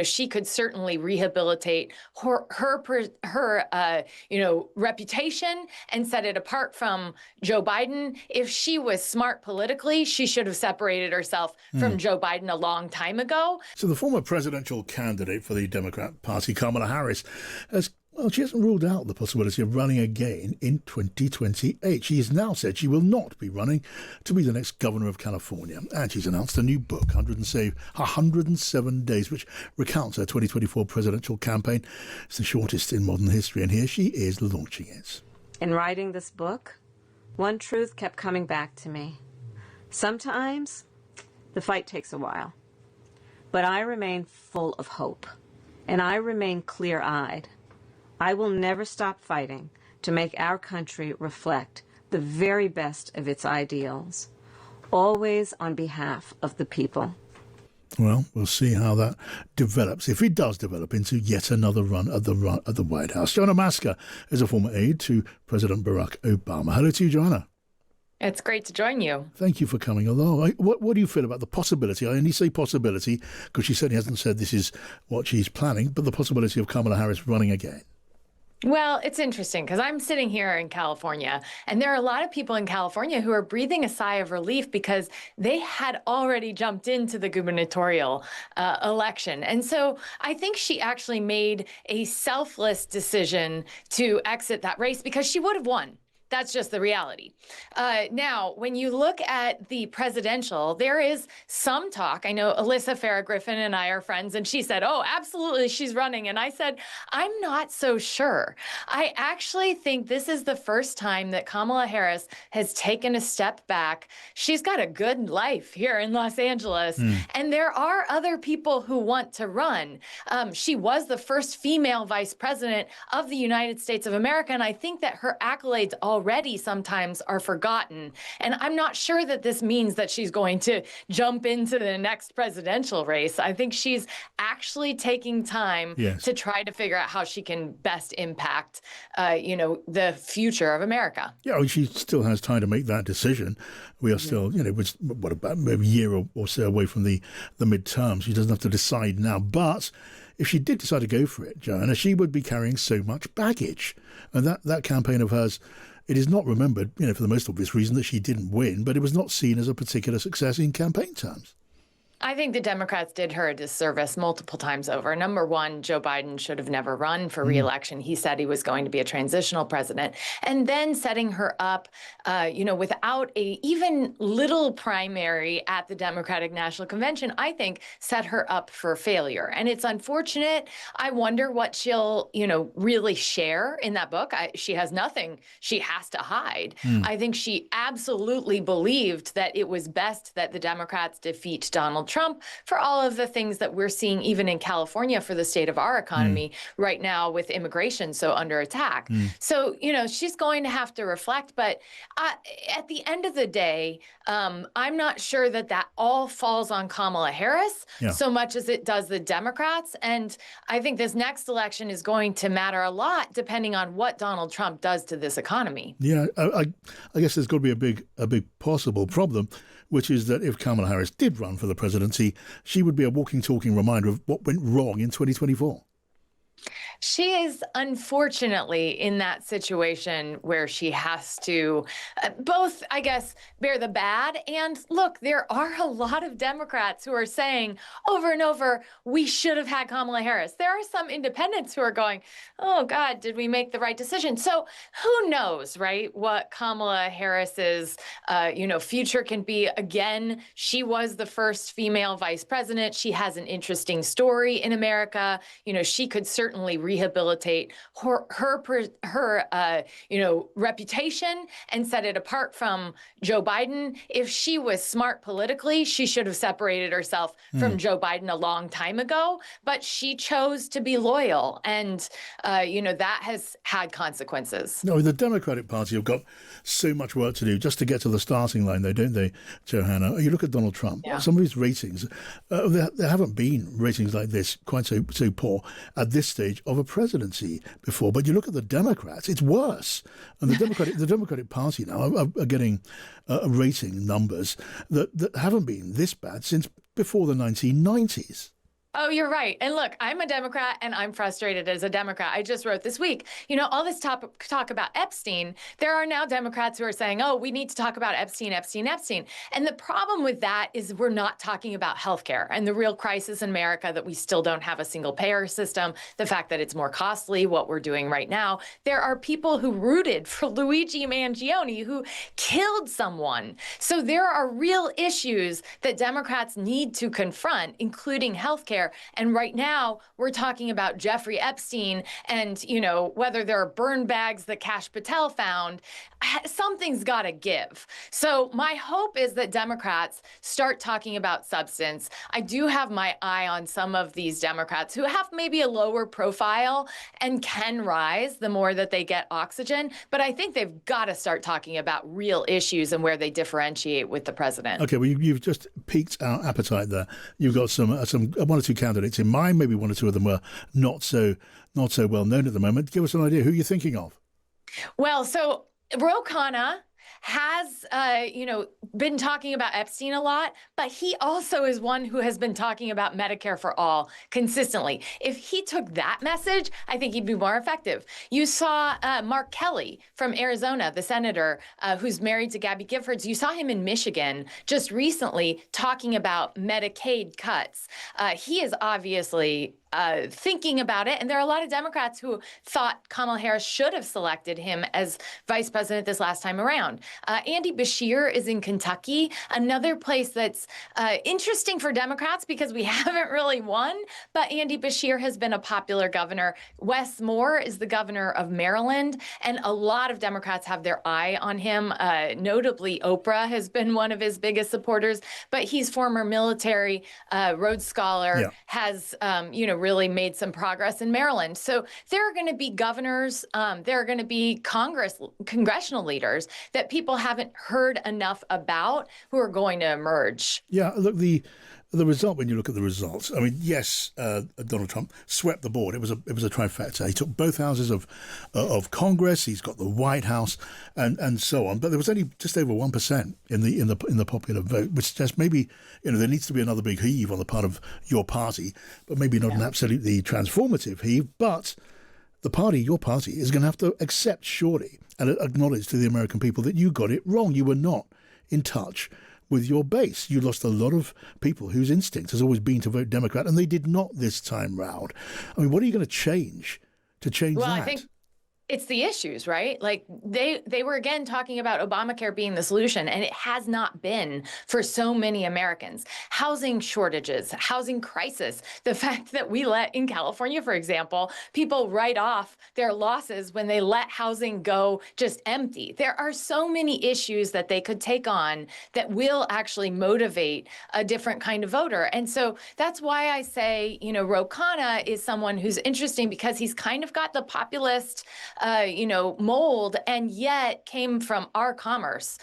she could certainly rehabilitate her reputation and set it apart from Joe Biden. If she was smart politically, she should have separated herself from Joe Biden a long time ago. So the former presidential candidate for the Democrat Party, Kamala Harris, she hasn't ruled out the possibility of running again in 2028. She has now said she will not be running to be the next governor of California. And she's announced a new book, 107 Days, which recounts her 2024 presidential campaign. It's the shortest in modern history. And here she is launching it. In writing this book, one truth kept coming back to me. Sometimes the fight takes a while, but I remain full of hope, and I remain clear-eyed. I will never stop fighting to make our country reflect the very best of its ideals, always on behalf of the people. Well, we'll see how that develops, if it does develop into yet another run at the White House. Johanna Maska is a former aide to President Barack Obama. Hello to you, Johanna. It's great to join you. Thank you for coming along. What do you feel about the possibility? I only say possibility because she certainly hasn't said this is what she's planning, but the possibility of Kamala Harris running again. Well, it's interesting because I'm sitting here in California, and there are a lot of people in California who are breathing a sigh of relief because they had already jumped into the gubernatorial election. And so I think she actually made a selfless decision to exit that race because she would have won. That's just the reality. Now, when you look at the presidential, there is some talk. I know Alyssa Farah-Griffin and I are friends, and she said, oh, absolutely, she's running. And I said, I'm not so sure. I actually think this is the first time that Kamala Harris has taken a step back. She's got a good life here in Los Angeles, and there are other people who want to run. She was the first female vice president of the United States of America, and I think that her accolades already sometimes are forgotten. And I'm not sure that this means that she's going to jump into the next presidential race. I think she's actually taking time to try to figure out how she can best impact, the future of America. Yeah, she still has time to make that decision. We are still, what about a year or so away from the midterms. She doesn't have to decide now. But if she did decide to go for it, Joanna, she would be carrying so much baggage. And that campaign of hers, it is not remembered, for the most obvious reason that she didn't win, but it was not seen as a particular success in campaign terms. I think the Democrats did her a disservice multiple times over. Number one, Joe Biden should have never run for re-election. He said he was going to be a transitional president. And then setting her up, without a even little primary at the Democratic National Convention, I think set her up for failure. And it's unfortunate. I wonder what she'll, really share in that book. She has nothing she has to hide. I think she absolutely believed that it was best that the Democrats defeat Donald Trump for all of the things that we're seeing even in California for the state of our economy right now with immigration so under attack. So, she's going to have to reflect. But at the end of the day, I'm not sure that all falls on Kamala Harris so much as it does the Democrats. And I think this next election is going to matter a lot depending on what Donald Trump does to this economy. Yeah, I guess there's got to be a big possible problem, which is that if Kamala Harris did run for the presidency, she would be a walking, talking reminder of what went wrong in 2024. She is unfortunately in that situation where she has to both, I guess, bear the bad. And look, there are a lot of Democrats who are saying over and over, we should have had Kamala Harris. There are some independents who are going, oh, God, did we make the right decision? So who knows, right, what Kamala Harris's, future can be. Again, she was the first female vice president. She has an interesting story in America. She could certainly rehabilitate her reputation and set it apart from Joe Biden. If she was smart politically, she should have separated herself from Joe Biden a long time ago. But she chose to be loyal, and that has had consequences. No, the Democratic Party have got so much work to do just to get to the starting line, though, don't they, Johanna? You look at Donald Trump. Some of his ratings, there haven't been ratings like this quite so poor at this stage of a presidency before. But you look at the Democrats, it's worse. And the Democratic Party now are getting rating numbers that haven't been this bad since before the 1990s. Oh, you're right. And look, I'm a Democrat and I'm frustrated as a Democrat. I just wrote this week, all this talk about Epstein. There are now Democrats who are saying, oh, we need to talk about Epstein, Epstein, Epstein. And the problem with that is we're not talking about healthcare and the real crisis in America that we still don't have a single payer system, the fact that it's more costly, what we're doing right now. There are people who rooted for Luigi Mangione who killed someone. So there are real issues that Democrats need to confront, including healthcare. And right now, we're talking about Jeffrey Epstein and, whether there are burn bags that Kash Patel found. Something's got to give. So my hope is that Democrats start talking about substance. I do have my eye on some of these Democrats who have maybe a lower profile and can rise the more that they get oxygen. But I think they've got to start talking about real issues and where they differentiate with the president. Okay, well, you've just piqued our appetite there. You've got some one or two candidates in mind. Maybe one or two of them were not so well known at the moment. Give us an idea who you're thinking of. Well, so Ro Khanna has, been talking about Epstein a lot, but he also is one who has been talking about Medicare for all consistently. If he took that message, I think he'd be more effective. You saw Mark Kelly from Arizona, the senator who's married to Gabby Giffords. You saw him in Michigan just recently talking about Medicaid cuts. He is obviously thinking about it. And there are a lot of Democrats who thought Kamala Harris should have selected him as vice president this last time around. Andy Beshear is in Kentucky, another place that's interesting for Democrats because we haven't really won, but Andy Beshear has been a popular governor. Wes Moore is the governor of Maryland, and a lot of Democrats have their eye on him. Notably, Oprah has been one of his biggest supporters, but he's former military, Rhodes Scholar, has, really made some progress in Maryland. So there are going to be governors, there are going to be congressional leaders that people haven't heard enough about who are going to emerge. Yeah, look, the result, when you look at the results, I mean, yes, Donald Trump swept the board. It was a trifecta. He took both houses of Congress. He's got the White House, and so on. But there was only just over 1% in the popular vote, which suggests maybe there needs to be another big heave on the part of your party, but maybe not an absolutely transformative heave. But your party, is going to have to accept surely and acknowledge to the American people that you got it wrong. You were not in touch with your base. You lost a lot of people whose instinct has always been to vote Democrat, and they did not this time round. I mean, what are you going to change that? I think it's the issues, right? Like they were again talking about Obamacare being the solution, and it has not been for so many Americans. Housing shortages, housing crisis, the fact that we let, in California, for example, people write off their losses when they let housing go just empty. There are so many issues that they could take on that will actually motivate a different kind of voter. And so that's why I say, Ro Khanna is someone who's interesting because he's kind of got the populist mold, and yet came from our Commerce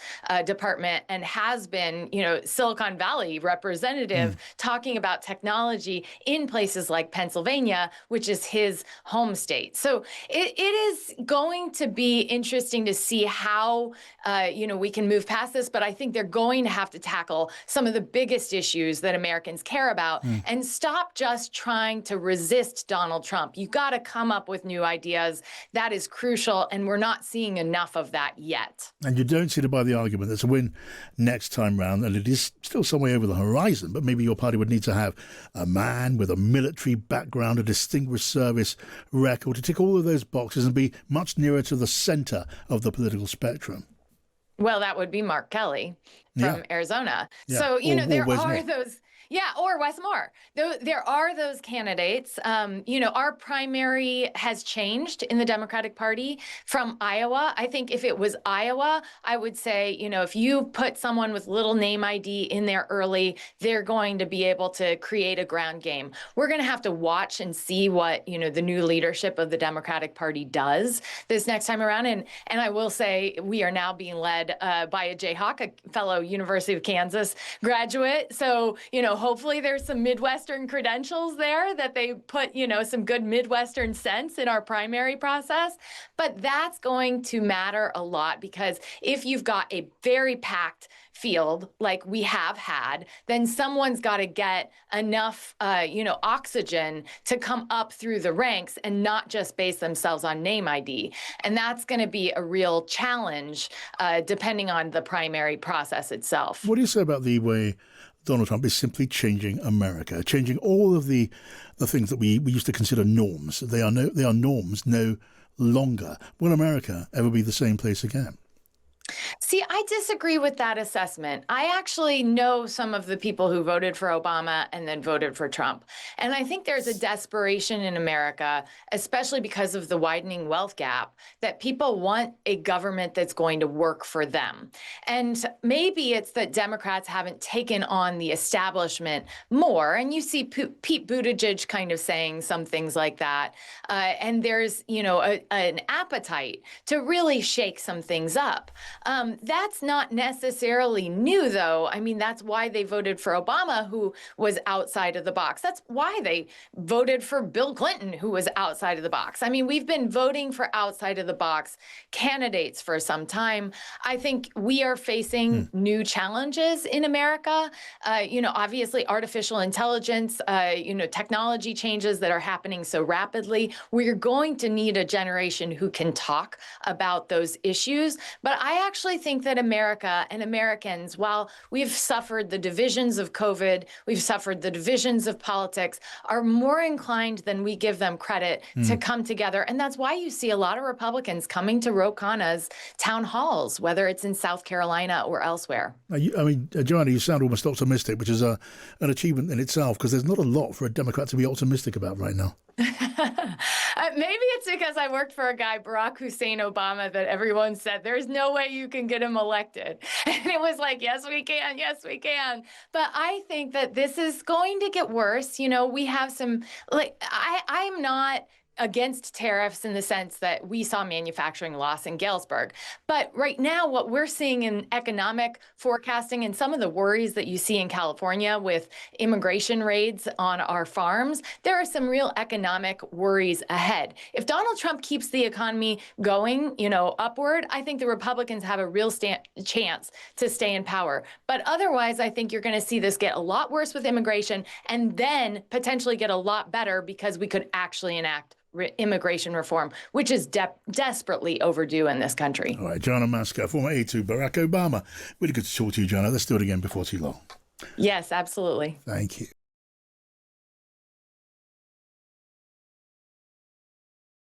Department and has been, Silicon Valley representative talking about technology in places like Pennsylvania, which is his home state. So it is going to be interesting to see how, we can move past this. But I think they're going to have to tackle some of the biggest issues that Americans care about and stop just trying to resist Donald Trump. You got to come up with new ideas. That is crucial, and we're not seeing enough of that yet. And you don't see to buy the argument that's a win next time round, and it is still some way over the horizon, but maybe your party would need to have a man with a military background, a distinguished service record to tick all of those boxes and be much nearer to the centre of the political spectrum. Well, that would be Mark Kelly from Arizona. Yeah. So, there Wes are Moore. those. Yeah, or Wes Moore. There are those candidates. Our primary has changed in the Democratic Party from Iowa. I think if it was Iowa, I would say, if you put someone with little name ID in there early, they're going to be able to create a ground game. We're going to have to watch and see what, the new leadership of the Democratic Party does this next time around. And I will say we are now being led by a Jayhawk, a fellow University of Kansas graduate. So, hopefully there's some Midwestern credentials there that they put, some good Midwestern sense in our primary process. But that's going to matter a lot, because if you've got a very packed field like we have had, then someone's got to get enough, oxygen to come up through the ranks and not just base themselves on name ID. And that's going to be a real challenge, depending on the primary process itself. What do you say about the way Donald Trump is simply changing America, changing all of the things that we used to consider norms? They are norms no longer. Will America ever be the same place again? See, I disagree with that assessment. I actually know some of the people who voted for Obama and then voted for Trump. And I think there's a desperation in America, especially because of the widening wealth gap, that people want a government that's going to work for them. And maybe it's that Democrats haven't taken on the establishment more. And you see Pete Buttigieg kind of saying some things like that. And there's, an appetite to really shake some things up. That's not necessarily new, though. I mean, that's why they voted for Obama, who was outside of the box. That's why they voted for Bill Clinton, who was outside of the box. I mean, we've been voting for outside of the box candidates for some time. I think we are facing new challenges in America. Obviously, artificial intelligence, technology changes that are happening so rapidly. We're going to need a generation who can talk about those issues. But I actually think that America and Americans, while we've suffered the divisions of COVID, we've suffered the divisions of politics, are more inclined than we give them credit to come together. And that's why you see a lot of Republicans coming to Ro Khanna's town halls, whether it's in South Carolina or elsewhere. Johanna, you sound almost optimistic, which is an achievement in itself, because there's not a lot for a Democrat to be optimistic about right now. Maybe it's because I worked for a guy, Barack Hussein Obama, that everyone said, there's no way you can get him elected. And it was like, yes, we can. Yes, we can. But I think that this is going to get worse. We have some, I'm not against tariffs in the sense that we saw manufacturing loss in Galesburg. But right now, what we're seeing in economic forecasting and some of the worries that you see in California with immigration raids on our farms, there are some real economic worries ahead. If Donald Trump keeps the economy going, upward, I think the Republicans have a real chance to stay in power. But otherwise, I think you're going to see this get a lot worse with immigration and then potentially get a lot better because we could actually enact immigration reform, which is desperately overdue in this country. All right, Johanna Maska, former aide to Barack Obama. Really good to talk to you, Johanna. Let's do it again before too long. Yes, absolutely. Thank you.